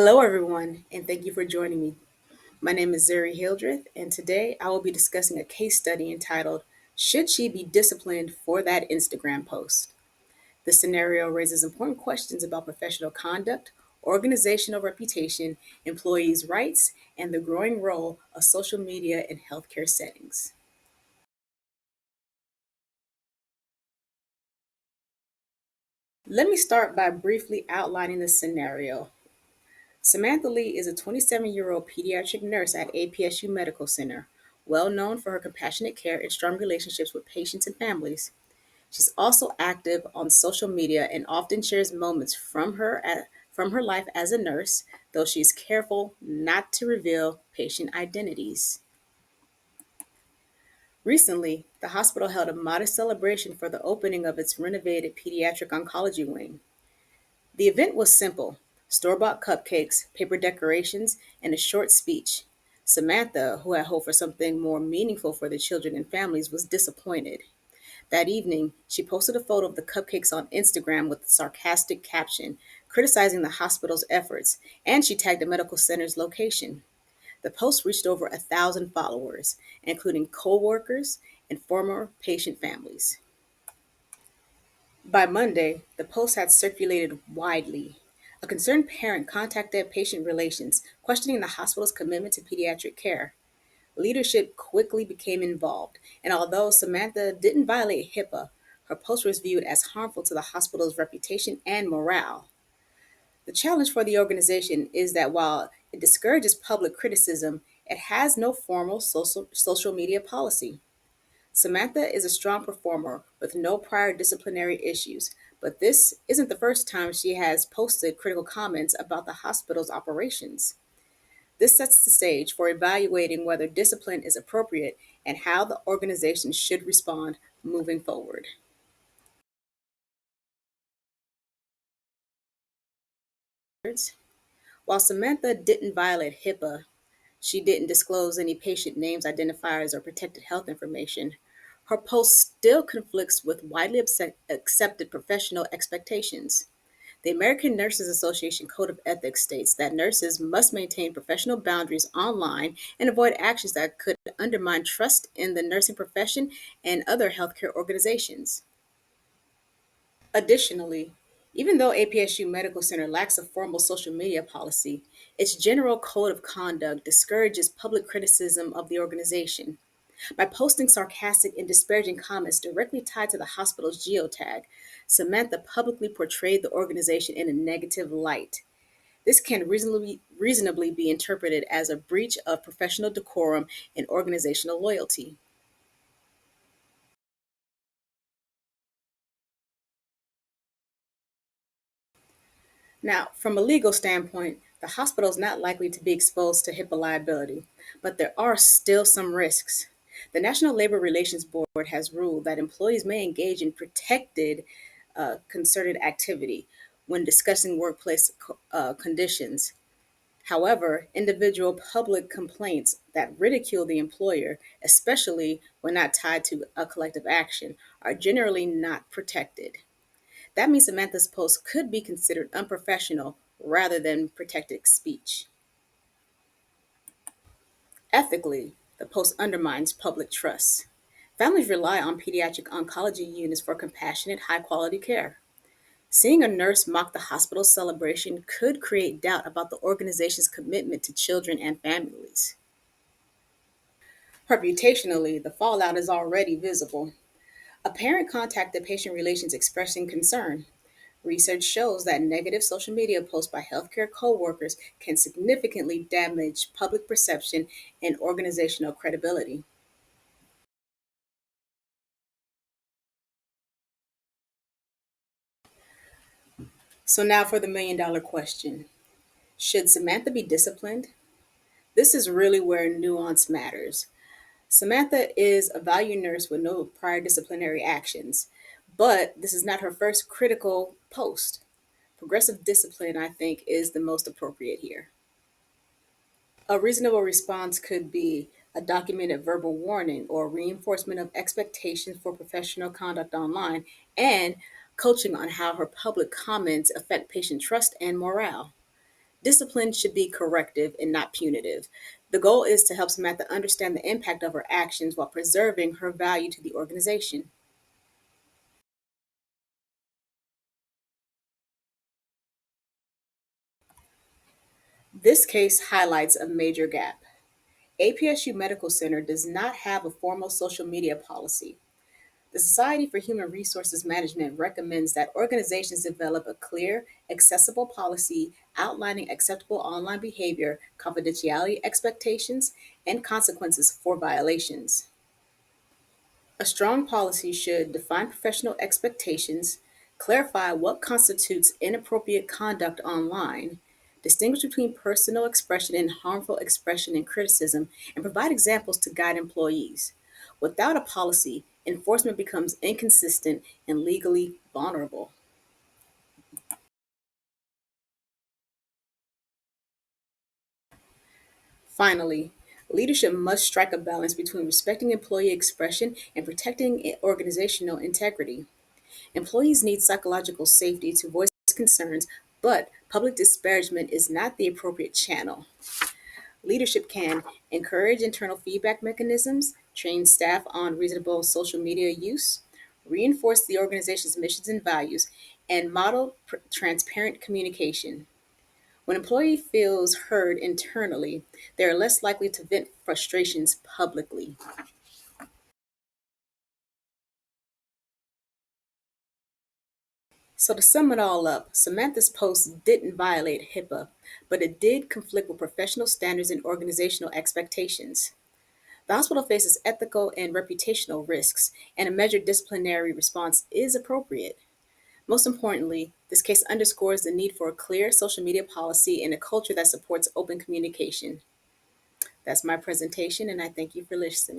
Hello, everyone, and thank you for joining me. My name is Zuri Hildreth, and today I will be discussing a case study entitled Should She Be Disciplined for That Instagram Post? This scenario raises important questions about professional conduct, organizational reputation, employees' rights, and the growing role of social media in healthcare settings. Let me start by briefly outlining the scenario. Samantha Lee is a 27-year-old pediatric nurse at APSU Medical Center, well known for her compassionate care and strong relationships with patients and families. She's also active on social media and often shares moments from her life as a nurse, though she's careful not to reveal patient identities. Recently, the hospital held a modest celebration for the opening of its renovated pediatric oncology wing. The event was simple: store bought cupcakes, paper decorations, and a short speech. Samantha, who had hoped for something more meaningful for the children and families, was disappointed. That evening, she posted a photo of the cupcakes on Instagram with a sarcastic caption, criticizing the hospital's efforts, and she tagged the medical center's location. The post reached over 1,000 followers, including co-workers and former patient families. By Monday, the post had circulated widely. A concerned parent contacted patient relations, questioning the hospital's commitment to pediatric care. Leadership quickly became involved, and although Samantha didn't violate HIPAA, her post was viewed as harmful to the hospital's reputation and morale. The challenge for the organization is that while it discourages public criticism, it has no formal social media policy. Samantha is a strong performer with no prior disciplinary issues, but this isn't the first time she has posted critical comments about the hospital's operations. This sets the stage for evaluating whether discipline is appropriate and how the organization should respond moving forward. While Samantha didn't violate HIPAA, she didn't disclose any patient names, identifiers, or protected health information. Her post still conflicts with widely accepted professional expectations. The American Nurses Association Code of Ethics states that nurses must maintain professional boundaries online and avoid actions that could undermine trust in the nursing profession and other healthcare organizations. Additionally, even though APSU Medical Center lacks a formal social media policy, its general code of conduct discourages public criticism of the organization. By posting sarcastic and disparaging comments directly tied to the hospital's geotag, Samantha publicly portrayed the organization in a negative light. This can reasonably be interpreted as a breach of professional decorum and organizational loyalty. Now, from a legal standpoint, the hospital is not likely to be exposed to HIPAA liability, but there are still some risks. The National Labor Relations Board has ruled that employees may engage in protected concerted activity when discussing workplace conditions. However, individual public complaints that ridicule the employer, especially when not tied to a collective action, are generally not protected. That means Samantha's post could be considered unprofessional rather than protected speech. Ethically, the post undermines public trust. Families rely on pediatric oncology units for compassionate, high quality care. Seeing a nurse mock the hospital's celebration could create doubt about the organization's commitment to children and families. Reputationally, the fallout is already visible. A parent contacted patient relations expressing concern. Research shows that negative social media posts by healthcare coworkers can significantly damage public perception and organizational credibility. So, now for the $1 million question: should Samantha be disciplined? This is really where nuance matters. Samantha is a value nurse with no prior disciplinary actions, but this is not her first critical post. Progressive discipline, I think, is the most appropriate here. A reasonable response could be a documented verbal warning or reinforcement of expectations for professional conduct online, and coaching on how her public comments affect patient trust and morale. Discipline should be corrective and not punitive. The goal is to help Samantha understand the impact of her actions while preserving her value to the organization. This case highlights a major gap. APSU Medical Center does not have a formal social media policy. The Society for Human Resources Management recommends that organizations develop a clear, accessible policy outlining acceptable online behavior, confidentiality expectations, and consequences for violations. A strong policy should define professional expectations, clarify what constitutes inappropriate conduct online, distinguish between personal expression and harmful expression and criticism, and provide examples to guide employees. Without a policy, enforcement becomes inconsistent and legally vulnerable. Finally, leadership must strike a balance between respecting employee expression and protecting organizational integrity. Employees need psychological safety to voice concerns, but public disparagement is not the appropriate channel. Leadership can encourage internal feedback mechanisms, train staff on reasonable social media use, reinforce the organization's missions and values, and model transparent communication. When an employee feels heard internally, they are less likely to vent frustrations publicly. So, to sum it all up, Samantha's post didn't violate HIPAA, but it did conflict with professional standards and organizational expectations. The hospital faces ethical and reputational risks, and a measured disciplinary response is appropriate. Most importantly, this case underscores the need for a clear social media policy and a culture that supports open communication. That's my presentation, and I thank you for listening.